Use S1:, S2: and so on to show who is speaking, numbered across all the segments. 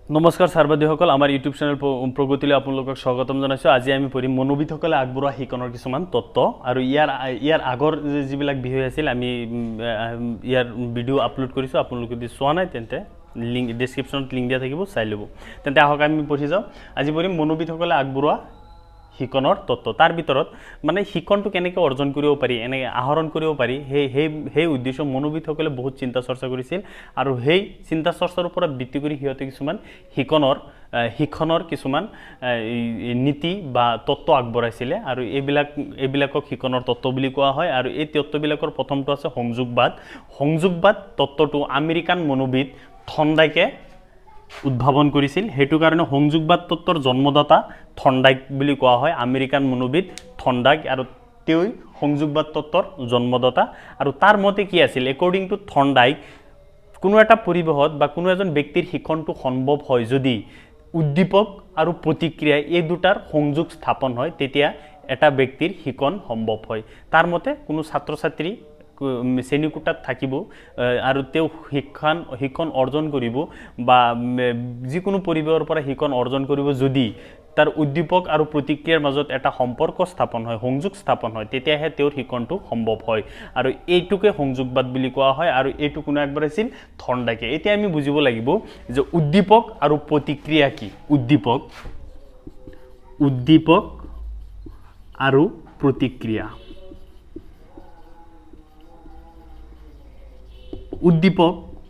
S1: নমস্কাৰ ছাৰ্বাদীসকল আমাৰ YouTube channel প্ৰগতিলৈ আপোনালোকক স্বাগতম জনাইছোঁ। আজি আমি পঢ়িম মনোবিদসকলে আগবঢ়োৱা শিকনৰ কিছুমান তত্ত্ব আৰু ইয়াৰ আগৰ যিবিলাক বিষয় আছিল আমি ইয়াৰ ভিডিঅ' আপলোড কৰিছোঁ। আপোনালোকে যদি চোৱা নাই তেন্তে লিংক ডেছক্ৰিপশ্যনত লিংক দিয়া থাকিব, চাই ল'ব। তেন্তে আহক আমি পঢ়ি যাওঁ। আজি পঢ়িম মনোবিদসকলে আগবঢ়োৱা শিকনৰ তত্ত্ব। তাৰ ভিতৰত মানে শিকনটো কেনেকৈ অৰ্জন কৰিব পাৰি, এনেকৈ আহৰণ কৰিব পাৰি, সেই উদ্দেশ্য মনোবিদসকলে বহুত চিন্তা চৰ্চা কৰিছিল আৰু সেই চিন্তা চৰ্চাৰ ওপৰত ভিত্তি কৰি সিহঁতে কিছুমান শিক্ষণৰ কিছুমান নীতি বা তত্ত্ব আগবঢ়াইছিলে আৰু এইবিলাকক শিকনৰ তত্ত্ব বুলি কোৱা হয়। আৰু এই তত্ত্ববিলাকৰ প্ৰথমটো আছে সংযোগবাদ। সংযোগবাদ তত্ত্বটো আমেৰিকান মনোবিদ থৰ্নডাইকে উদ্ভাৱন কৰিছিল। সেইটো কাৰণে সংযোগবাদ তত্ত্বৰ জন্মদাতা থৰ্নডাইক বুলি কোৱা হয়, আমেৰিকান মনোবিদ থৰ্নডাইক, আৰু তেওঁ সংযোগবাদ তত্ত্বৰ জন্মদাতা। আৰু তাৰ মতে কি আছিল, একৰ্ডিং টু থৰ্নডাইক, কোনো এটা পৰিৱেশত বা কোনো এজন ব্যক্তিৰ শিক্ষণটো সম্ভৱ হয় যদি উদ্দীপক আৰু প্ৰতিক্ৰিয়া এই দুটাৰ সংযোগ স্থাপন হয়, তেতিয়া এটা ব্যক্তিৰ শিকন সম্ভৱ হয়। তাৰ মতে কোনো ছাত্ৰ ছাত্ৰী শ্ৰেণীকোঠাত থাকিব আৰু তেওঁ শিক্ষণ অৰ্জন কৰিব বা যিকোনো পৰিৱেশৰ পৰা শিক্ষণ অৰ্জন কৰিব যদি তাৰ উদ্দীপক আৰু প্ৰতিক্ৰিয়াৰ মাজত এটা সম্পৰ্ক স্থাপন হয়, সংযোগ স্থাপন হয়, তেতিয়াহে তেওঁৰ শিক্ষণটো সম্ভৱ হয়। আৰু এইটোকে সংযোগবাদ বুলি কোৱা হয় আৰু এইটো কোনে আগবঢ়াইছিল? থৰ্নডাইকে। এতিয়া আমি বুজিব লাগিব যে উদ্দীপক আৰু প্ৰতিক্ৰিয়া কি। উদ্দীপক আৰু প্ৰতিক্ৰিয়া।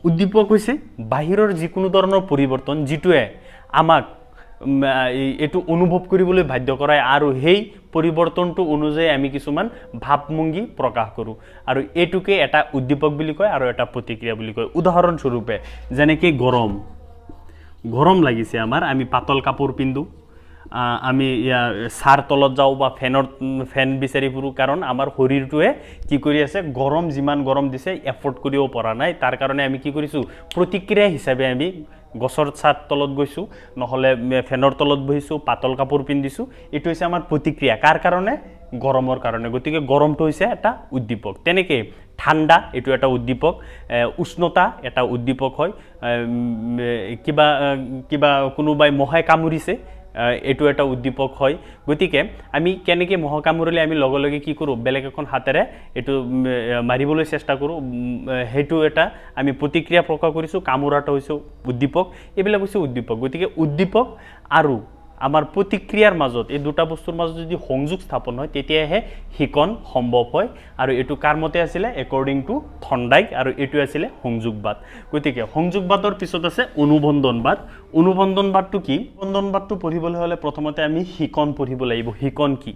S1: উদ্দীপক হৈছে বাহিৰৰ যিকোনো ধৰণৰ পৰিৱৰ্তন যিটোৱে আমাক এইটো অনুভৱ কৰিবলৈ বাধ্য কৰায় আৰু সেই পৰিৱৰ্তনটো অনুযায়ী আমি কিছুমান ভাৱভংগী প্ৰকাশ কৰোঁ, আৰু এইটোকে এটা উদ্দীপক বুলি কয় আৰু এটা প্ৰতিক্ৰিয়া বুলি কয়। উদাহৰণস্বৰূপে যেনেকৈ গৰম লাগিছে আমাৰ, আমি পাতল কাপোৰ পিন্ধোঁ, আমি ছাৰ তলত যাওঁ বা ফেন বিচাৰি ফুৰোঁ, কাৰণ আমাৰ শৰীৰটোৱে কি কৰি আছে, যিমান গৰম দিছে এফৰ্ড কৰিব পৰা নাই। তাৰ কাৰণে আমি কি কৰিছোঁ, প্ৰতিক্ৰিয়া হিচাপে আমি গছৰ ছাঁৰ তলত গৈছোঁ, নহ'লে ফেনৰ তলত বহিছোঁ, পাতল কাপোৰ পিন্ধিছোঁ। এইটো হৈছে আমাৰ প্ৰতিক্ৰিয়া। কাৰ কাৰণে? গৰমৰ কাৰণে। গতিকে গৰমটো হৈছে এটা উদ্দীপক। তেনেকৈ ঠাণ্ডা, এইটো এটা উদ্দীপক। উষ্ণতা এটা উদ্দীপক হয়। কিবা কোনোবাই মহে কামুৰিছে, এইটো এটা উদ্দীপক হয়। গতিকে আমি কেনেকৈ মহ কামুৰিলে আমি লগে লগে কি কৰোঁ, বেলেগ এখন হাতেৰে এইটো মাৰিবলৈ চেষ্টা কৰোঁ, সেইটো এটা আমি প্ৰতিক্ৰিয়া প্ৰকাশ কৰিছোঁ। কামোৰাটো হৈছে উদ্দীপক। এইবিলাক হৈছে উদ্দীপক। গতিকে উদ্দীপক আৰু আমাৰ প্ৰতিক্ৰিয়াৰ মাজত, এই দুটা বস্তুৰ মাজত যদি সংযোগ স্থাপন হয় তেতিয়াহে শিকন সম্ভৱ হয়। আৰু এইটো কাৰ মতে আছিলে? একৰ্ডিং টু থৰ্নডাইক, আৰু এইটো আছিলে সংযোগবাদ। গতিকে সংযোগবাদৰ পিছত আছে অনুবন্ধনবাদ। অনুবন্ধনবাদটো কি? অনুবন্ধনবাদটো পঢ়িবলৈ হ'লে প্ৰথমতে আমি শিকন পঢ়িব লাগিব। শিকন কি?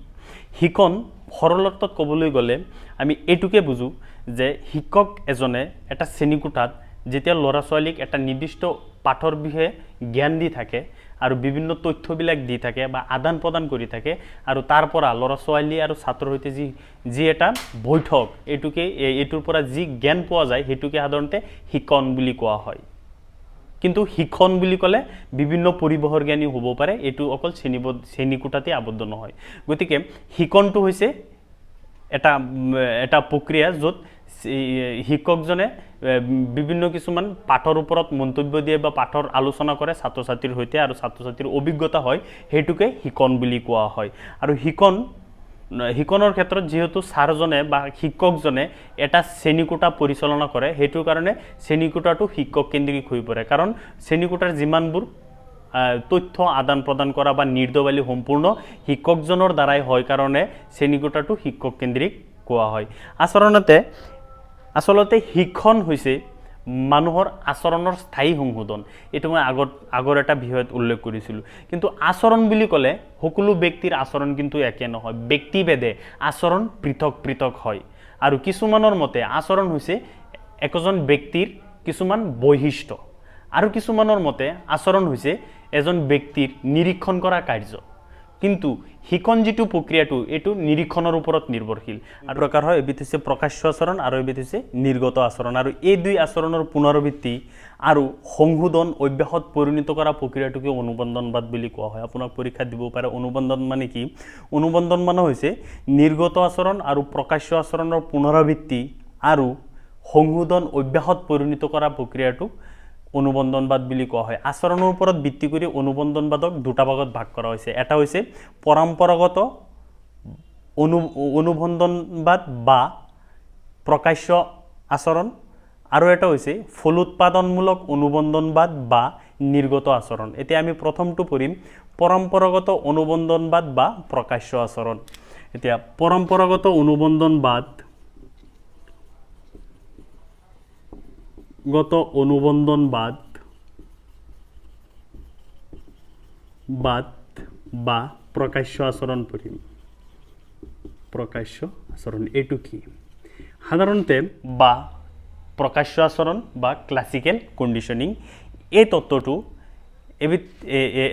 S1: শিকন সৰলতাত ক'বলৈ গ'লে আমি এইটোকে বুজোঁ যে শিক্ষক এজনে এটা শ্ৰেণীকোঠাত যেতিয়া ল'ৰা ছোৱালীক এটা নিৰ্দিষ্ট পাঠৰ বিষয়ে জ্ঞান দি থাকে আৰু বিভিন্ন তথ্যবিলাক দি থাকে বা আদান প্ৰদান কৰি থাকে, আৰু তাৰ পৰা ল'ৰা ছোৱালী আৰু ছাত্ৰৰ সৈতে যি এটা বৈঠক, এইটোৰ পৰা যি জ্ঞান পোৱা যায় সেইটোকে সাধাৰণতে শিকন বুলি কোৱা হয়। কিন্তু শিক্ষণ বুলি ক'লে বিভিন্ন পৰিৱেশৰ জ্ঞানী হ'ব পাৰে, এইটো অকল শ্ৰেণীকোঠাতে আবদ্ধ নহয়। গতিকে শিকণটো হৈছে এটা প্ৰক্ৰিয়া য'ত শিক্ষকজনে বিভিন্ন কিছুমান পাঠৰ ওপৰত মন্তব্য দিয়ে বা পাঠৰ আলোচনা কৰে ছাত্ৰ ছাত্ৰীৰ সৈতে, আৰু ছাত্ৰ ছাত্ৰীৰ অভিজ্ঞতা হয়, সেইটোকে শিকন বুলি কোৱা হয়। আৰু শিকনৰ ক্ষেত্ৰত যিহেতু ছাৰজনে বা শিক্ষকজনে এটা শ্ৰেণীকোঠা পৰিচালনা কৰে, সেইটোৰ কাৰণে শ্ৰেণীকোঠাটো শিক্ষক কেন্দ্ৰিক হৈ পৰে। কাৰণ শ্ৰেণীকোঠাৰ যিমানবোৰ তথ্য আদান প্ৰদান কৰা বা নিৰ্দেশাৱলী সম্পূৰ্ণ শিক্ষকজনৰ দ্বাৰাই হয় কাৰণে শ্ৰেণীকোঠাটো শিক্ষক কেন্দ্ৰিক কোৱা হয়। আচলতে শিক্ষণ হৈছে মানুহৰ আচৰণৰ স্থায়ী সংশোধন। এইটো মই আগৰ এটা বিষয়ত উল্লেখ কৰিছিলোঁ। কিন্তু আচৰণ বুলি ক'লে সকলো ব্যক্তিৰ আচৰণ কিন্তু একে নহয়, ব্যক্তিভেদে আচৰণ পৃথক পৃথক হয়। আৰু কিছুমানৰ মতে আচৰণ হৈছে একজন ব্যক্তিৰ কিছুমান বৈশিষ্ট্য, আৰু কিছুমানৰ মতে আচৰণ হৈছে এজন ব্যক্তিৰ নিৰীক্ষণ কৰা কাৰ্য। কিন্তু শিকন যিটো প্ৰক্ৰিয়াটো, এইটো নিৰীক্ষণৰ ওপৰত নিৰ্ভৰশীল। আৰু প্ৰকাৰ হয়, এবিধ হৈছে প্ৰকাশ্য আচৰণ আৰু এবিধ হৈছে নিৰ্গত আচৰণ। আৰু এই দুই আচৰণৰ পুনৰাবৃত্তি আৰু সংশোধন অভ্যাসত পৰিণত কৰা প্ৰক্ৰিয়াটোকে অনুবন্ধনবাদ বুলি কোৱা হয়। আপোনাক পৰীক্ষাত দিব পাৰে অনুবন্ধন মানে কি? অনুবন্ধন মানে হৈছে নিৰ্গত আচৰণ আৰু প্ৰকাশ্য আচৰণৰ পুনৰাবৃত্তি আৰু সংশোধন অভ্যাসত পৰিণত কৰা প্ৰক্ৰিয়াটোক অনুবন্ধনবাদ বুলি কোৱা হয়। আচৰণৰ ওপৰত ভিত্তি কৰি অনুবন্ধনবাদক দুটা ভাগত ভাগ কৰা হৈছে। এটা হৈছে পৰম্পৰাগত অনুবন্ধনবাদ বা প্ৰকাশ্য আচৰণ, আৰু এটা হৈছে ফলোৎপাদনমূলক অনুবন্ধনবাদ বা নিৰ্গত আচৰণ। এতিয়া আমি প্ৰথমটো পঢ়িম পৰম্পৰাগত অনুবন্ধনবাদ বা প্ৰকাশ্য আচৰণ। এতিয়া পৰম্পৰাগত অনুবন্ধনবাদ বা প্ৰকাশ্য আচৰণ পঢ়িম। প্ৰকাশ্য আচৰণ এইটো কি? সাধাৰণতে বা প্ৰকাশ্য আচৰণ বা ক্লাছিকেল কণ্ডিশ্যনিং, এই তত্ত্বটো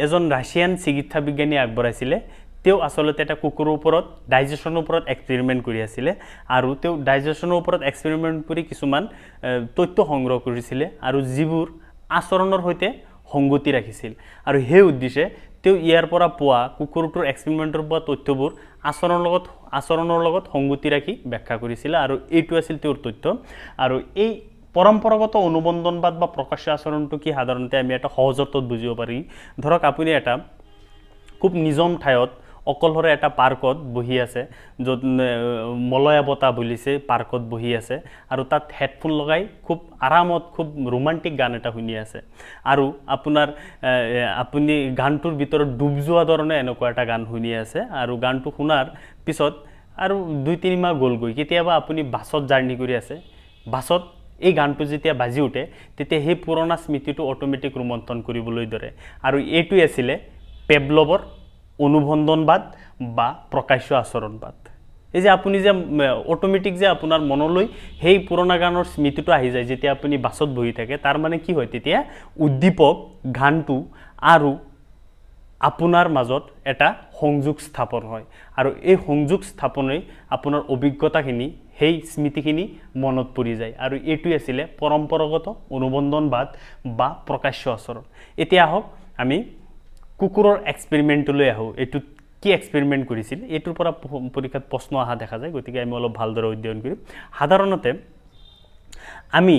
S1: এজন ৰাছিয়ান চিকিৎসা বিজ্ঞানী আগবঢ়াইছিলে। তেওঁ আচলতে এটা কুকুৰৰ ওপৰত ডাইজেশ্যনৰ ওপৰত এক্সপেৰিমেণ্ট কৰি আছিলে, আৰু তেওঁ ডাইজেশ্যনৰ ওপৰত এক্সপেৰিমেণ্ট কৰি কিছুমান তথ্য সংগ্ৰহ কৰিছিলে, আৰু যিবোৰ আচৰণৰ সৈতে সংগতি ৰাখিছিল, আৰু সেই উদ্দেশ্যে তেওঁ ইয়াৰ পৰা পোৱা কুকুৰটোৰ এক্সপেৰিমেণ্টৰ পৰা তথ্যবোৰ আচৰণৰ লগত সংগতি ৰাখি ব্যাখ্যা কৰিছিলে, আৰু এইটো আছিল তেওঁৰ তথ্য। আৰু এই পৰম্পৰাগত অনুবন্ধনবাদ বা প্ৰকাশ্য আচৰণটো কি সাধাৰণতে আমি এটা সহজ অৰ্থত বুজিব পাৰি। ধৰক আপুনি এটা খুব নিজন ঠাইত অকলশৰে এটা পাৰ্কত বহি আছে, য'ত মলয়া বতাহ বলিছে, পাৰ্কত বহি আছে, আৰু তাত হেডফোন লগাই খুব আৰামত খুব ৰোমান্টিক গান এটা শুনি আছে, আৰু আপুনি গানটোৰ ভিতৰত ডুব যোৱা ধৰণে এনেকুৱা এটা গান শুনি আছে, আৰু গানটো শুনাৰ পিছত আৰু 2-3 মাহ গ'লগৈ। কেতিয়াবা আপুনি বাছত জাৰ্ণি কৰি আছে, বাছত এই গানটো যেতিয়া বাজি উঠে তেতিয়া সেই পুৰণা স্মৃতিটো অট'মেটিক ৰোমন্থন কৰিবলৈ ধৰে, আৰু এইটোৱে আছিলে পেভলভৰ অনুবন্ধনবাদ বা প্ৰকাশ্য আচৰণবাদ। এই যে আপুনি যে অট'মেটিক যে আপোনাৰ মনলৈ সেই পুৰণা গানৰ স্মৃতিটো আহি যায় যেতিয়া আপুনি বাছত বহি থাকে, তাৰ মানে কি হয়, তেতিয়া উদ্দীপক গানটো আৰু আপোনাৰ মাজত এটা সংযোগ স্থাপন হয়, আৰু এই সংযোগ স্থাপনেই আপোনাৰ অভিজ্ঞতাখিনি, সেই স্মৃতিখিনি মনত পৰি যায়, আৰু এইটোৱে আছিলে পৰম্পৰাগত অনুবন্ধনবাদ বা প্ৰকাশ্য আচৰণ। এতিয়া আহক আমি কুকুৰৰ এক্সপেৰিমেণ্টলৈ আহোঁ। এইটোত কি এক্সপেৰিমেণ্ট কৰিছিল, এইটোৰ পৰা পৰীক্ষাত প্ৰশ্ন অহা দেখা যায়, গতিকে আমি অলপ ভালদৰে অধ্যয়ন কৰিম। সাধাৰণতে আমি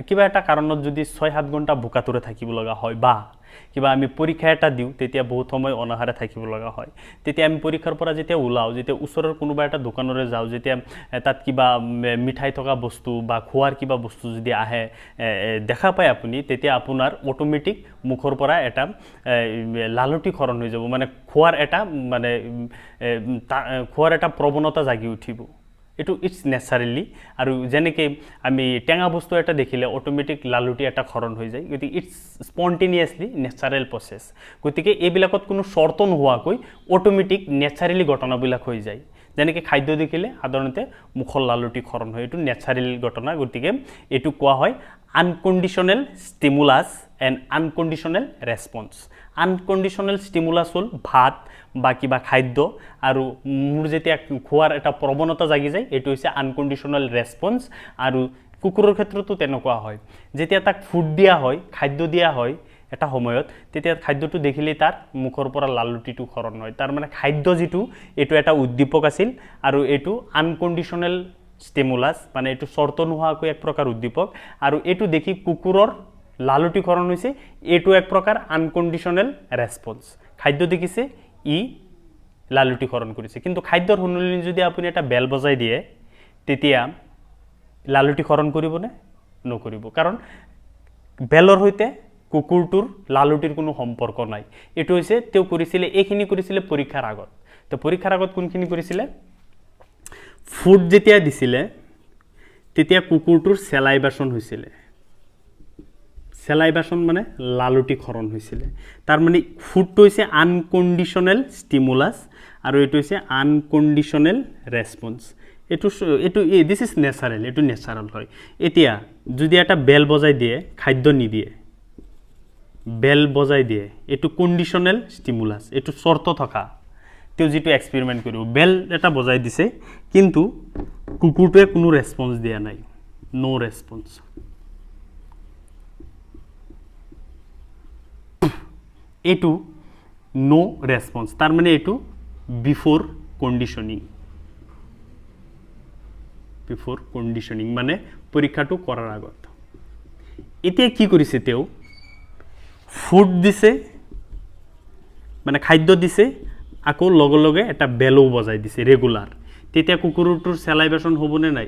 S1: কিবা এটা কাৰণত যদি 6-7 ঘণ্টা বোকাটোৰে থাকিব লগা হয়, বা কিবা আমি পৰীক্ষা এটা দিওঁ তেতিয়া বহুত সময় অনাহাৰে থাকিব লগা হয়, তেতিয়া আমি পৰীক্ষাৰ পৰা যেতিয়া ওলাওঁ, যেতিয়া ওচৰৰ কোনোবা এটা দোকানলৈ যাওঁ, যেতিয়া তাত কিবা মিঠাই থকা বস্তু বা খোৱাৰ কিবা বস্তু যদি আহে দেখা পায় আপুনি, তেতিয়া আপোনাৰ অট'মেটিক মুখৰ পৰা এটা লালটিকৰণ হৈ যাব, মানে খোৱাৰ এটা প্ৰৱণতা জাগি উঠিব। এইটো ইটছ নেচাৰেলি, আৰু যেনেকৈ আমি টেঙা বস্তু এটা দেখিলে অট'মেটিক লালুটি এটা খৰণ হৈ যায়, গতিকে ইটছ স্পণ্টেনিয়াছলি নেচাৰেল প্ৰচেছ। গতিকে এইবিলাকত কোনো চৰ্ত নোহোৱাকৈ অট'মেটিক নেচাৰেলি ঘটনাবিলাক হৈ যায়। যেনেকৈ খাদ্য দেখিলে সাধাৰণতে মুখৰ লালুটি খৰণ হয়, এইটো নেচাৰেল ঘটনা। গতিকে এইটো কোৱা হয় আনকণ্ডিশ্যনেল ষ্টিমুলাছ এণ্ড আনকণ্ডিশ্যনেল ৰেছপন্স। আনকণ্ডিশ্যনেল ষ্টিমুলাছ হ'ল ভাত বা কিবা খাদ্য, আৰু মোৰ যেতিয়া খোৱাৰ এটা প্ৰৱণতা জাগি যায়, এইটো হৈছে আনকণ্ডিশ্যনেল ৰেছপন্স। আৰু কুকুৰৰ ক্ষেত্ৰতো তেনেকুৱা হয়, যেতিয়া তাক ফুড দিয়া হয়, খাদ্য দিয়া হয় এটা সময়ত, তেতিয়া খাদ্যটো দেখিলেই তাৰ মুখৰ পৰা লালুটিটো খৰণ হয়। তাৰমানে খাদ্য যিটো, এইটো এটা উদ্দীপক আছিল, আৰু এইটো আনকণ্ডিশ্যনেল ষ্টিমুলাছ, মানে এইটো চৰ্ত নোহোৱাকৈ এক প্ৰকাৰ উদ্দীপক, আৰু এইটো দেখি কুকুৰৰ লালুটিকৰণ হৈছে, এইটো এক প্ৰকাৰ আনকণ্ডিশ্যনেল ৰেছপন্স। খাদ্য দেখিছে, ই লালুটিকৰণ কৰিছে। কিন্তু খাদ্যৰ সলনি যদি আপুনি এটা বেল বজাই দিয়ে, তেতিয়া লালুটিকৰণ কৰিবনে? নকৰিব, কাৰণ বেলৰ সৈতে কুকুৰটোৰ লালুটিৰ কোনো সম্পৰ্ক নাই। এইটো হৈছে তেওঁ কৰিছিলে, এইখিনি কৰিছিলে পৰীক্ষাৰ আগত। তো পৰীক্ষাৰ আগত কোনখিনি কৰিছিলে? ফুড যেতিয়া দিছিলে তেতিয়া কুকুৰটোৰ চেলাইভেশ্যন হৈছিলে। চেলাইভেশ্যন মানে লালুটিকৰণ হৈছিলে। তাৰমানে ফুডটো হৈছে আনকণ্ডিশ্যনেল ষ্টিমুলাছ, আৰু এইটো হৈছে আনকণ্ডিশ্যনেল ৰেছপন্স। দিছ ইজ নেচাৰেল, এইটো নেচাৰেল হয়। এতিয়া যদি এটা বেল বজাই দিয়ে, খাদ্য নিদিয়ে, বেল বজাই দিয়ে, এইটো কণ্ডিশ্যনেল ষ্টিমুলাছ, এইটো চৰ্ত থকা। তেওঁ যিটো এক্সপেৰিমেণ্ট কৰিব, বেল এটা বজাই দিছে, কিন্তু কুকুৰটোৱে কোনো ৰেছপন্স দিয়া নাই, ন' ৰেছপন্স। এইটো ন' ৰেছপন্স, তাৰমানে এইটো বিফ'ৰ কণ্ডিশ্যনিং। বিফ'ৰ কণ্ডিশ্যনিং মানে পৰীক্ষাটো কৰাৰ আগত। এতিয়া কি কৰিছে তেওঁ ফুড দিছে মানে খাদ্য দিছে আকৌ লগে লগে এটা বেলো বজাই দিছে ৰেগুলাৰ তেতিয়া কুকুৰটোৰ চেলাইভেশ্যন হ'বনে নাই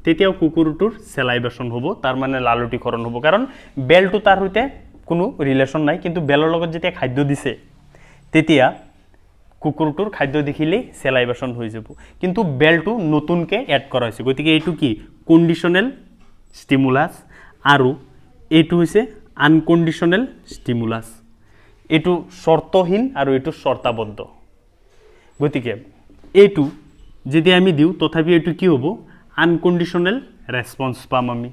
S1: তেতিয়াও কুকুৰটোৰ চেলাইভেশ্যন হ'ব তাৰ মানে লালুটিকৰণ হ'ব কাৰণ বেলটো তাৰ সৈতে কোনো ৰিলেশ্যন নাই কিন্তু বেলৰ লগত যেতিয়া খাদ্য দিছে তেতিয়া কুকুৰটোৰ খাদ্য দেখিলে চেলাইভেশ্যন হৈ যাব কিন্তু বেলটো নতুনকৈ এড কৰা হৈছে গতিকে এইটো কি কণ্ডিশ্যনেল ষ্টিমুলাছ আৰু এইটো হৈছে আনকণ্ডিশ্যনেল ষ্টিমুলাছ এইটো শৰ্তহীন আৰু এইটো শৰ্তাবদ্ধ গতিকে এইটো যদি আমি দিওঁ তথাপি এইটো কি হ'ব আনকণ্ডিশ্যনেল ৰেছপন্স পাম আমি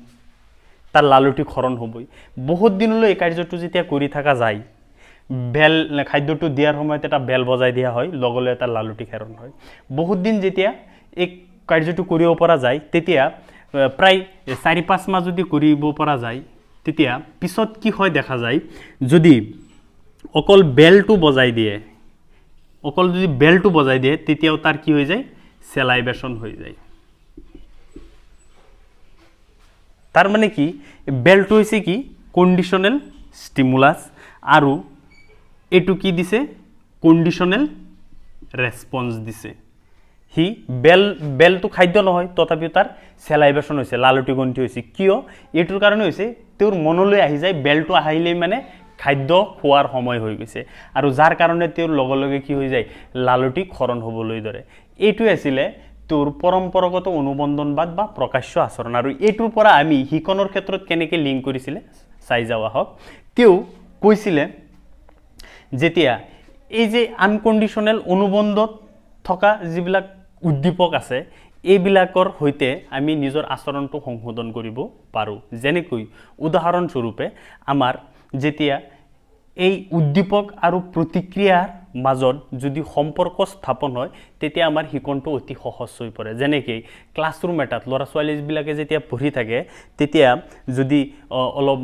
S1: তাৰ লালুটিকৰণ হ'বই বহুত দিনলৈ এই কাৰ্যটো যেতিয়া কৰি থকা যায় বেল খাদ্যটো দিয়াৰ সময়ত এটা বেল বজাই দিয়া হয় লগলৈ এটা লালুটিকৰণ হয় বহুত দিন যেতিয়া এই কাৰ্যটো কৰিব পৰা যায় তেতিয়া প্ৰায় 4-5 মাহ যদি কৰিব পৰা যায় তেতিয়া পিছত কি হয় দেখা যায় যদি অকল বেলটো বজাই দিয়ে অকল যদি বেলটো বজাই দিয়ে তেতিয়াও তাৰ কি হৈ যায় চেলাইভেশ্যন হৈ যায় তাৰ মানে কি বেলটো হৈছে কি কণ্ডিশ্যনেল ষ্টিমুলাছ আৰু এইটো কি দিছে কণ্ডিশ্যনেল ৰেছপন্স দিছে হি বেলটো খাদ্য নহয় তথাপিও তাৰ চেলাইভেশ্যন হৈছে লালুটিগন্তি হৈছে কিয় এইটোৰ কাৰণে হৈছে তেওঁৰ মনলৈ আহি যায় বেলটো আহিলেই মানে খাদ্য খোৱাৰ সময় হৈ গৈছে আৰু যাৰ কাৰণে তেওঁৰ লগে লগে কি হৈ যায় লালুটিকৰণ হ'বলৈ ধৰে এইটোৱে আছিলে তোৰ পৰম্পৰাগত অনুবন্ধনবাদ বা প্ৰকাশ্য আচৰণ আৰু এইটোৰ পৰা আমি শিকনৰ ক্ষেত্ৰত কেনেকৈ লিংক কৰিছিলে চাই যাওঁ আহক তেওঁ কৈছিলে যেতিয়া এই যে আনকণ্ডিশ্যনেল অনুবন্ধত থকা যিবিলাক উদ্দীপক আছে এইবিলাকৰ সৈতে আমি নিজৰ আচৰণটো সংশোধন কৰিব পাৰোঁ যেনেকৈ উদাহৰণস্বৰূপে আমাৰ যেতিয়া এই উদ্দীপক আৰু প্ৰতিক্ৰিয়াৰ মাজত যদি সম্পৰ্ক স্থাপন হয় তেতিয়া আমাৰ শিকনটো অতি সহজ হৈ পৰে যেনেকৈ ক্লাছৰুম এটাত ল'ৰা ছোৱালীবিলাকে যেতিয়া পঢ়ি থাকে তেতিয়া যদি অলপ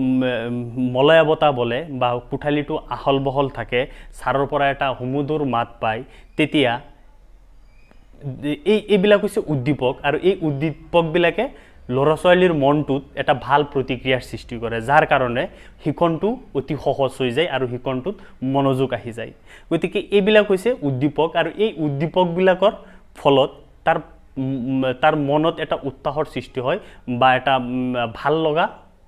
S1: মলয়া বতাহ বলে বা কোঠালিটো আহল বহল থাকে ছাৰৰ পৰা এটা হুমুদুৰ মাত পায় তেতিয়া এইবিলাক হৈছে উদ্দীপক আৰু এই উদ্দীপকবিলাকে ল'ৰা ছোৱালীৰ মনটোত এটা ভাল প্ৰতিক্ৰিয়াৰ সৃষ্টি কৰে যাৰ কাৰণে শিকনটো অতি সহজ হৈ যায় আৰু শিকনটোত মনোযোগ আহি যায় গতিকে এইবিলাক হৈছে উদ্দীপক আৰু এই উদ্দীপকবিলাকৰ ফলত তাৰ মনত এটা উৎসাহৰ সৃষ্টি হয় বা এটা ভাল লগা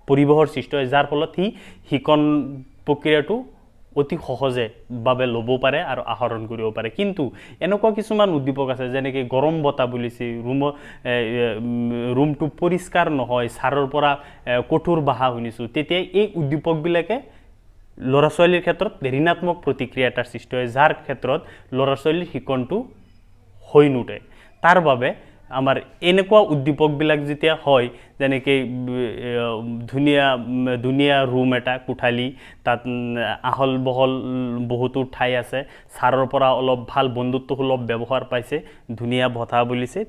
S1: পৰিৱেশৰ সৃষ্টি হয় যাৰ ফলত সি শিকন প্ৰক্ৰিয়াটো অতি সহজে বাবে ল'ব পাৰে আৰু আহৰণ কৰিব পাৰে কিন্তু এনেকুৱা কিছুমান উদ্দীপক আছে যেনেকৈ গৰম বতাহ বুলিছে ৰুমটো পৰিষ্কাৰ নহয় ছাৰৰ পৰা কঠোৰ বাহা শুনিছোঁ তেতিয়া এই উদ্দীপকবিলাকে ল'ৰা ছোৱালীৰ ক্ষেত্ৰত ঋণাত্মক প্ৰতিক্ৰিয়া এটাৰ সৃষ্টি হয় যাৰ ক্ষেত্ৰত ল'ৰা ছোৱালীৰ শিকনটো হৈ নুঠে তাৰ বাবে আমাৰ এনেকুৱা উদ্দীপকবিলাক যেতিয়া হয় যেনেকৈ ধুনীয়া ৰুম এটা কোঠালি তাত আহল বহল বহুতো ঠাই আছে ছাৰৰ পৰা অলপ ভাল বন্ধুত্বসুলভ ব্যৱহাৰ পাইছে ধুনীয়া বতাহ বুলিছে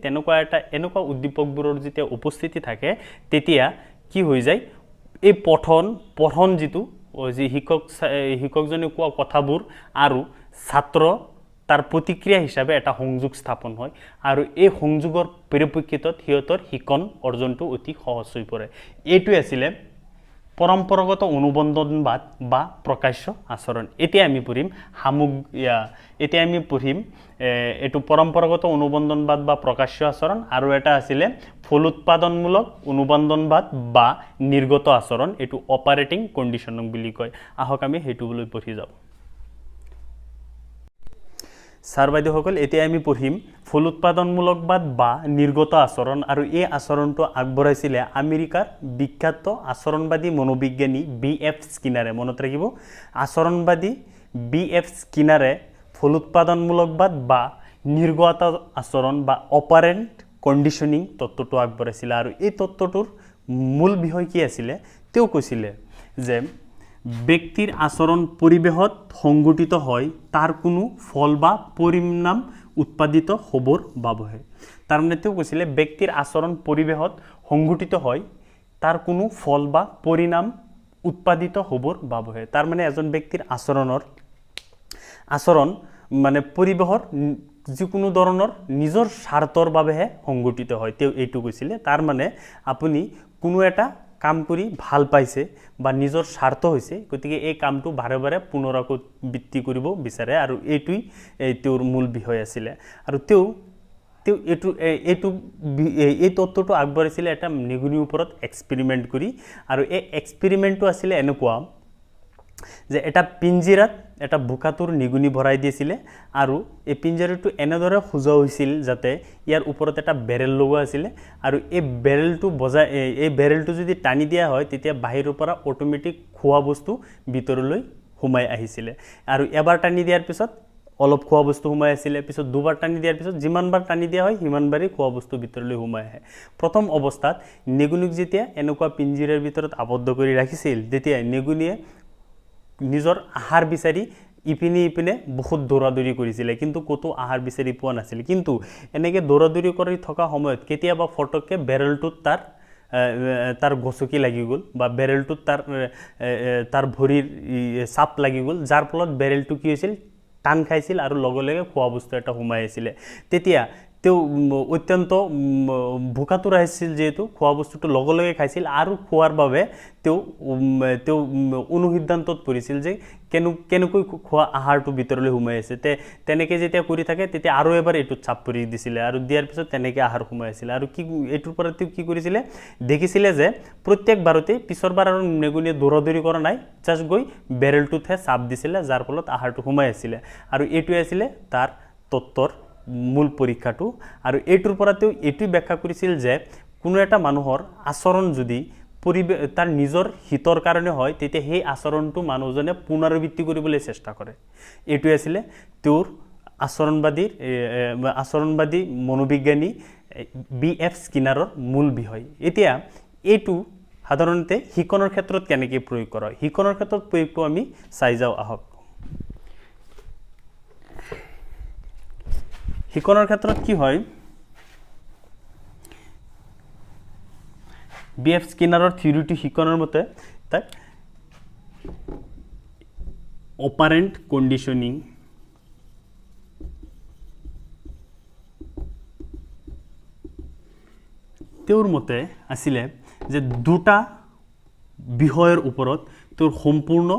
S1: এনেকুৱা উদ্দীপকবোৰৰ যেতিয়া উপস্থিতি থাকে তেতিয়া কি হৈ যায় এই পঠন যিটো যি শিক্ষকজনে কোৱা কথাবোৰ আৰু ছাত্ৰ তাৰ প্ৰতিক্ৰিয়া হিচাপে এটা সংযোগ স্থাপন হয় আৰু এই সংযোগৰ পৰিপ্ৰেক্ষিতত সিহঁতৰ শিকন অৰ্জনটো অতি সহজ হৈ পৰে এইটোৱে আছিলে পৰম্পৰাগত অনুবন্ধনবাদ বা প্ৰকাশ্য আচৰণ এতিয়া আমি পঢ়িম এইটো পৰম্পৰাগত অনুবন্ধনবাদ বা প্ৰকাশ্য আচৰণ আৰু এটা আছিলে ফলোৎপাদনমূলক অনুবন্ধনবাদ বা নিৰ্গত আচৰণ এইটো অপাৰেটিং কণ্ডিশ্যনিং বুলি কয় আহক আমি সেইটোলৈ পঢ়ি যাওঁ ছাৰ বাইদেউসকল এতিয়া আমি পঢ়িম ফলোৎপাদনমূলকবাদ বা নিৰ্গত আচৰণ আৰু এই আচৰণটো আগবঢ়াইছিলে আমেৰিকাৰ বিখ্যাত আচৰণবাদী মনোবিজ্ঞানী B.F. স্কিনাৰে মনত ৰাখিব আচৰণবাদী B.F. স্কিনাৰে ফলোৎপাদনমূলকবাদ বা নিৰ্গত আচৰণ বা অপাৰেণ্ট কণ্ডিশ্যনিং তত্ত্বটো আগবঢ়াইছিলে আৰু এই তত্ত্বটোৰ মূল বিষয় কি আছিলে তেওঁ কৈছিলে যে ব্যক্তিৰ আচৰণ পৰিৱেশত সংঘটিত হয় তাৰ কোনো ফল বা পৰিণাম উৎপাদিত হ'বৰ বাবেহে তাৰমানে তেওঁ কৈছিলে ব্যক্তিৰ আচৰণ পৰিৱেশত সংঘটিত হয় তাৰ কোনো ফল বা পৰিণাম উৎপাদিত হ'বৰ বাবেহে তাৰমানে এজন ব্যক্তিৰ আচৰণ মানে পৰিৱেশৰ যিকোনো ধৰণৰ নিজৰ স্বাৰ্থৰ বাবেহে সংঘটিত হয় তেওঁ এইটো কৈছিলে তাৰ মানে আপুনি কোনো এটা কাম কৰি ভাল পাইছে বা নিজৰ স্বাৰ্থ হৈছে গতিকে এই কামটো বাৰে বাৰে পুনৰাবৃত্তি কৰিব বিচাৰে আৰু এইটোই তেওঁৰ মূল বিষয় আছিল আৰু তেওঁ এই তত্ত্বটো আগবঢ়াইছিলে এটা নিগুনিৰ ওপৰত এক্সপেৰিমেণ্ট কৰি আৰু এই এক্সপেৰিমেণ্টটো আছিল এনেকুৱা যে এটা পিঞ্জিৰাত এটা বোকাটোৰ নিগুনি ভৰাই দিছিলে আৰু এই পিঞ্জিৰাটো এনেদৰে সজোৱা হৈছিল যাতে ইয়াৰ ওপৰত এটা বেৰেল লগোৱা আছিল আৰু এই বেৰেলটো যদি টানি দিয়া হয় তেতিয়া বাহিৰৰ পৰা অটোমেটিক খোৱা বস্তু ভিতৰলৈ সোমাই আহিছিল আৰু এবাৰ টানি দিয়াৰ পিছত অলপ খোৱা বস্তু সোমাই আছিল পিছত দুবাৰ টানি দিয়াৰ পিছত যিমানবাৰ টানি দিয়া হয় সিমানবাৰেই খোৱা বস্তু ভিতৰলৈ সোমাই আহে প্ৰথম অৱস্থাত নিগুনিক যেতিয়া এনেকুৱা পিঞ্জিৰাৰ ভিতৰত আবদ্ধ কৰি ৰাখিছিল তেতিয়া নিগুনিয়ে নিজৰ আহাৰ বিচাৰি ইপিনে বহুত দৌৰাদৌৰি কৰিছিলে কিন্তু কতো আহাৰ বিচাৰি পোৱা নাছিল কিন্তু এনেকৈ দৌৰাদৌৰি কৰি থকা সময়ত কেতিয়াবা ফটককে বেৰেলটোত তাৰ গছকি লাগি গ'ল বা বেৰেলটোত তাৰ ভৰিৰ চাপ লাগি গ'ল যাৰ ফলত বেৰেলটো কি হৈছিল টান খাইছিল আৰু লগে লগে খোৱা বস্তু এটা সোমাই আছিলে তেতিয়া তেওঁ অত্যন্ত ভোকাতুৰ আহিছিল যেহেতু খোৱা বস্তুটো লগে লগে খাইছিল আৰু খোৱাৰ বাবে তেওঁ অনুসিদ্ধান্তত পৰিছিল যে কেনেকৈ খোৱা আহাৰটো ভিতৰলৈ সোমাই আছে তেনেকৈ যেতিয়া কৰি থাকে তেতিয়া আৰু এবাৰ এইটোত চাপ পৰি দিছিলে আৰু দিয়াৰ পিছত তেনেকৈ আহাৰ সোমাই আছিল আৰু এইটোৰ পৰা তেওঁ কি কৰিছিলে দেখিছিলে যে প্ৰত্যেকবাৰতে পিছৰবাৰ আৰু নেগুনিয়ে দৌৰাদৌৰি কৰা নাই জাষ্ট গৈ বেৰেলটোতহে চাপ দিছিলে যাৰ ফলত আহাৰটো সোমাই আছিলে আৰু এইটোৱে আছিলে তাৰ তত্ত্বৰ মূল পৰীক্ষাটো আৰু এইটোৰ পৰা তেওঁ এইটোই ব্যাখ্যা কৰিছিল যে কোনো এটা মানুহৰ আচৰণ যদি তাৰ নিজৰ হিতৰ কাৰণে হয় তেতিয়া সেই আচৰণটো মানুহজনে পুনৰাবৃত্তি কৰিবলৈ চেষ্টা কৰে এইটোই আছিলে তেওঁৰ আচৰণবাদী মনোবিজ্ঞানী BF স্কিনাৰৰ মূল বিষয় এতিয়া এইটো সাধাৰণতে শিকনৰ ক্ষেত্ৰত কেনেকৈ প্ৰয়োগ কৰা হয় শিকনৰ ক্ষেত্ৰত প্ৰয়োগটো আমি চাই যাওঁ আহক শিকনৰ ক্ষেত্ৰত কি হয় BF স্কিনাৰৰ থিওৰিটো শিকনৰ মতে তাক অপাৰেণ্ট কণ্ডিশ্যনিং তেওঁৰ মতে আছিলে যে দুটা বিষয়ৰ ওপৰত তেওঁৰ সম্পূৰ্ণ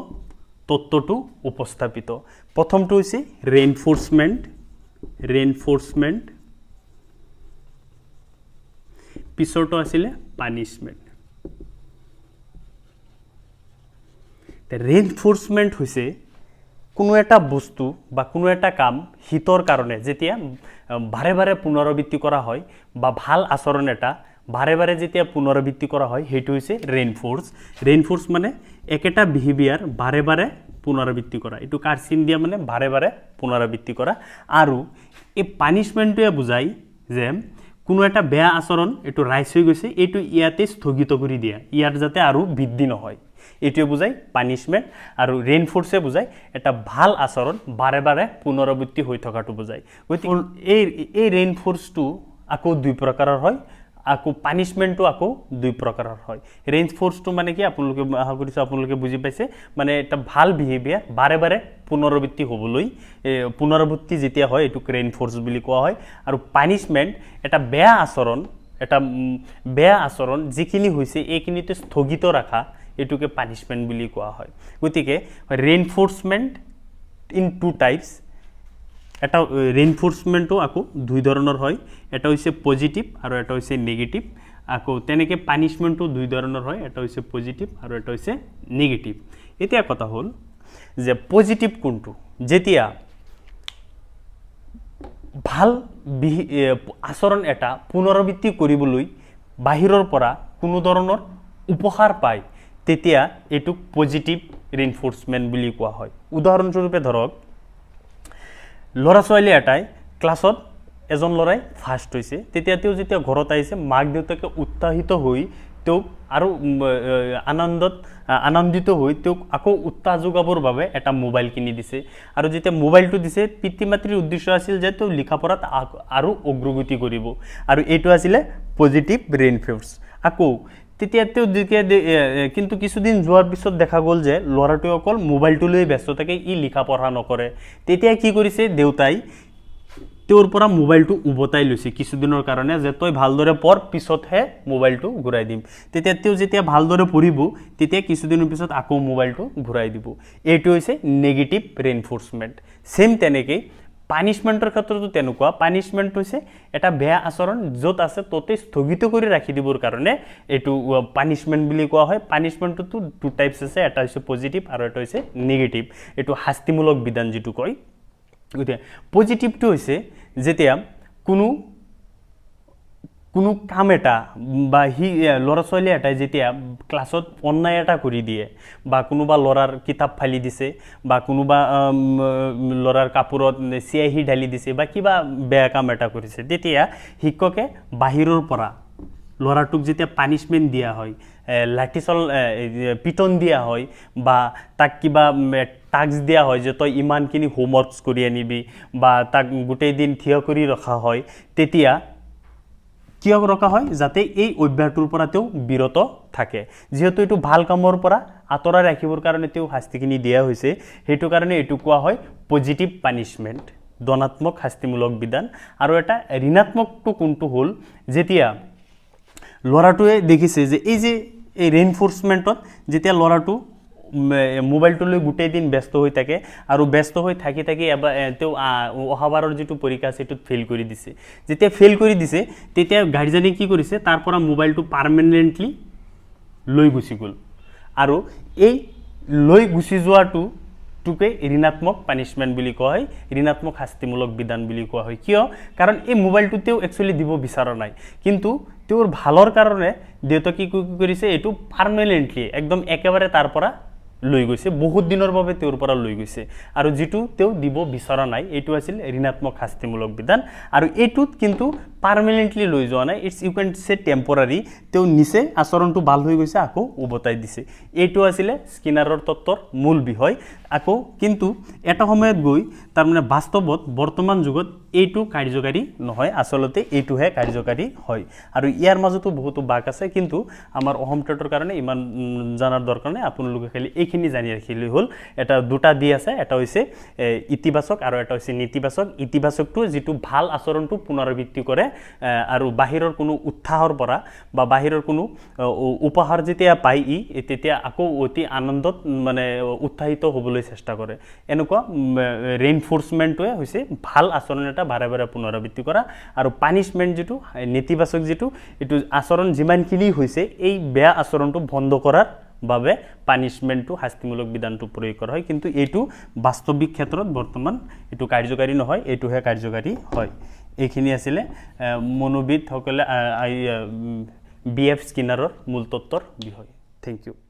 S1: তত্ত্বটো উপস্থাপিত প্ৰথমটো হৈছে ৰেইনফোৰ্সমেন্ট পিছৰটো আছিলে পানিশমেন্ট ৰেইনফোৰ্সমেন্ট হৈছে কোনো এটা বস্তু বা কোনো এটা কাম হিতৰ কাৰণে যেতিয়া বাৰে বাৰে পুনৰাবৃত্তি কৰা হয় বা ভাল আচৰণ এটা বাৰে বাৰে যেতিয়া পুনৰাবৃত্তি কৰা হয় হেতু হৈছে ৰেইনফোৰ্স মানে একেটা বিহেভিয়াৰ বাৰে বাৰে পুনৰাবৃত্তি কৰা এটো কাৰ্চিন দিয়া মানে বাৰে বাৰে পুনৰাবৃত্তি কৰা আৰু এই পানিশমেন্টটোৱে বুজাই যে কোনো এটা বেয়া আচৰণ এটো ৰাইজ হৈ গৈছে এটো ইয়াতে স্থগিত কৰি দিয়া ইয়াৰ যাতে আৰু বৃদ্ধি নহয় এটোৱে বুজাই পানিশমেন্ট আৰু ৰেইনফোৰ্সে বুজাই এটা ভাল আচৰণ বাৰে বাৰে পুনৰাবৃত্তি হৈ থকাটো বুজাই গতিকে এই ৰেইনফোৰ্সটো আকৌ দুই প্ৰকাৰৰ হয় আকৌ পানিশমেন্টটো আকৌ দুই প্ৰকাৰৰ হয় ৰেইনফোৰ্সটো মানে কি আপোনালোকে আশা কৰিছো আপোনালোকে বুজি পাইছে মানে এটা ভাল বিহেভিয়াৰ বাৰে বাৰে পুনৰাবৃত্তি হ'বলৈ পুনৰাবৃত্তি যেতিয়া হয় এটো ৰেইনফোৰ্স বুলি কোৱা হয় আৰু পানিশমেন্ট এটা বেয়া আচৰণ যিখিনি হৈছে এইখিনিতে স্থগিত ৰাখা এটোকে পানিশমেন্ট বুলি কোৱা হয় গতিকে ৰেইনফোৰ্সমেন্ট ইন টু টাইপস এটা ৰেইনফোৰ্সমেন্টটো আকৌ দুই ধৰণৰ হয় এটা হৈছে পজিটিভ আৰু এটা হৈছে নেগেটিভ আকৌ তেনেকে পানিশমেন্টটো দুই ধৰণৰ হয় এটা হৈছে পজিটিভ আৰু এটা হৈছে নেগেটিভ এতিয়া কথা হ'ল যে পজিটিভ কোনটো যেতিয়া ভাল আচৰণ এটা পুনৰাবৃত্তি কৰিবলৈ বাহিৰৰ পৰা কোনো ধৰণৰ উপহাৰ পায় তেতিয়া এটো পজিটিভ ৰেইনফোৰ্সমেন্ট বুলি কোৱা হয় উদাহৰণস্বৰূপে ধৰক লৰা ছোৱালী এটাই ক্লাছত এজন লৰাই ফাৰ্স্ট হৈছে তেতিয়া তেওঁ যেতিয়া ঘৰত আহিছে মাক দেউতাকে উৎসাহিত হৈ তেওঁক আৰু আনন্দিত হৈ তেওঁক আকৌ উৎসাহ যোগাবৰ বাবে এটা মোবাইল কিনি দিছে আৰু যেতিয়া মোবাইলটো দিছে পিতৃ মাতৃৰ উদ্দেশ্য আছিল যে তেওঁ লিখাপঢ়াত আৰু অগ্ৰগতি কৰিব আৰু এইটো আছিল পজিটিভ ৰেইনফোৰ্স আকৌ তেতিয়া তেওঁ কিন্তু কিছুদিন যোৱাৰ পিছত দেখা গ'ল যে লৰাটোৱে অকল মোবাইলটো লৈ ব্যস্ত থাকে ই লিখা পঢ়া নকৰে তেতিয়া কি কৰিছে দেউতাই তেওঁৰ পৰা মোবাইলটো উভতাই লৈছে কিছুদিনৰ কাৰণে যে তই ভালদৰে পঢ় পিছতহে মোবাইলটো ঘূৰাই দিম তেতিয়া তেওঁ যেতিয়া ভালদৰে পঢ়িব তেতিয়া কিছুদিনৰ পিছত আকৌ মোবাইলটো ঘূৰাই দিব এইটো হৈছে নেগেটিভ ৰেইনফোৰ্সমেন্ট সেম তেনেকৈ পানিশমেন্টৰ ক্ষেত্ৰতো তেনেকুৱা পানিশমেন্ট হৈছে এটা বেয়া আচৰণ য'ত আছে ততে স্থগিত কৰি ৰাখি দিবৰ কাৰণে এইটো পানিশমেন্ট বুলি কোৱা হয় পানিশমেন্টটো টু টাইপস আছে এটা হৈছে পজিটিভ আৰু এটা হৈছে নেগেটিভ এইটো শাস্তিমূলক বিধান যেটো কয় গতে পজিটিভটো হৈছে যেতিয়া কোনো কাম এটা বা লৰা ছোৱালী এটা যেতিয়া ক্লাছত অন্যায় এটা কৰি দিয়ে বা কোনোবা লৰাৰ কিতাপ ফালি দিছে বা কোনোবা লৰাৰ কাপোৰত চিয়াহি ঢালি দিছে বা কিবা বেয়া কাম এটা কৰিছে তেতিয়া শিক্ষকে বাহিৰৰ পৰা লৰাটোক যেতিয়া পানিশমেন্ট দিয়া হয় লাঠিচল পিটন দিয়া হয় বা তাক কিবা টাস্ক দিয়া হয় যে তই ইমানখিনি হোমৱৰ্কস কৰি আনিবি বা তাক গোটেই দিন থিয় কৰি ৰখা হয় তেতিয়া কিয় ৰখা হয় যাতে এই অভ্যাসটোৰ পৰা তেও বিৰত থাকে যেহেতু এটো ভাল কামৰ পৰা আতৰা ৰাখিবৰ কাৰণে তেও শাস্তিখিনি দিয়া হৈছে হেতু কাৰণে এটো কোৱা হয় পজিটিভ পানিশমেন্ট ধনাত্মক শাস্তিমূলক বিধান আৰু এটা ঋণাত্মকটো কোনটো হল যেতিয়া লৰাটোৱে দেখিছে যে এই ৰেইনফোৰ্সমেন্টত যেতিয়া লৰাটো মোবাইলটো লৈ গোটেই দিন ব্যস্ত হৈ থাকে আৰু ব্যস্ত হৈ থাকি তেও অহাবাৰৰ যেটো পৰীক্ষা সেটোত ফেল কৰি দিছে যেতিয়া ফেল কৰি দিছে তেতিয়া গাৰ্ডিয়ানে কি কৰিছে তাৰ পৰা মোবাইলটো পাৰ্মানেন্টলি লৈ গুছি গল আৰু এই লৈ গুছি যোৱাটো টুকে ঋণাত্মক পানিশমেন্ট বুলি কোৱা হয় ঋণাত্মক শাস্তিমূলক বিধান বুলি কোৱা হয় কিয় কাৰণ এই মোবাইলটো তেও একচুয়ালি দিব বিচৰা নাই কিন্তু তেওঁৰ ভালৰ কাৰণে দেউতা কি কৰিছে এটো পাৰ্মানেন্টলি একদম একেবাৰে তাৰ পৰা লৈ গৈছে বহুত দিনৰ বাবে তেওঁৰ পৰা লৈ গৈছে আৰু যেটো তেও দিব বিচৰা নাই এটো আছিল ঋণাত্মক শাস্তিমূলক বিধান আৰু এটোত কিন্তু পাৰ্মানেন্টলি লৈ যোৱা নাই ইটস ইউ ক্যান সে টেম্পৰাৰি তেও নিচে আচৰণটো ভাল হৈ গৈছে আকৌ উভতাই দিছে এটো আছিল স্কিনাৰৰ তত্ত্বৰ মূল বিষয় আকৌ কিন্তু এটা সময়ত গৈ তাৰ মানে বাস্তৱত বৰ্তমান যুগত এইটো কাৰ্যকাৰী নহয় আসলতে এইটোহে কাৰ্যকাৰী হয় আৰু ইয়াৰ মাজতো বহুতো বাক আছে কিন্তু আমাৰ অহম টেটৰ কাৰণে ইমান জানাৰ দৰকাৰ নাই আপোনালোকে খালি এইখিনি জানি ৰাখিলে হল এটা দুটা দি আছে এটা হৈছে ইতিবাচক আৰু এটা হৈছে নেতিবাচক ইতিবাচকটো যেটো ভাল আচৰণটো পুনৰাবৃত্তি কৰে আৰু বাহিৰৰ কোনো উৎসাহৰ পৰা বা বাহিৰৰ কোনো উপহাৰ যেতিয়া পাই তেতিয়া আকৌ অতি আনন্দত মানে উৎসাহিত হ'বলৈ চেষ্টা কৰে এনেকুৱা ৰেইনফোৰ্সমেন্টটোৱে হৈছে ভাল আচৰণ এটা বাৰে বাৰে পুনৰাবৃত্তি কৰা আৰু পানিশমেন্ট যেটো নেতিবাচক যেটো এটো আচৰণ যিমানখিনি হৈছে এই বেয়া আচৰণটো বন্ধ কৰাৰ বাবে পানিশমেন্টটো শাস্তিমূলক বিধানটো প্ৰয়োগ কৰা হয় কিন্তু এটো বাস্তৱিক ক্ষেত্ৰত বৰ্তমান এটো কাৰ্যকাৰী নহয় এটোহে কাৰ্যকাৰী হয় এইখিনি আছিল মনোবিদ সকলে বিএফ স্কিনাৰৰ মূল তত্ত্বৰ বিষয় থ্যাংক ইউ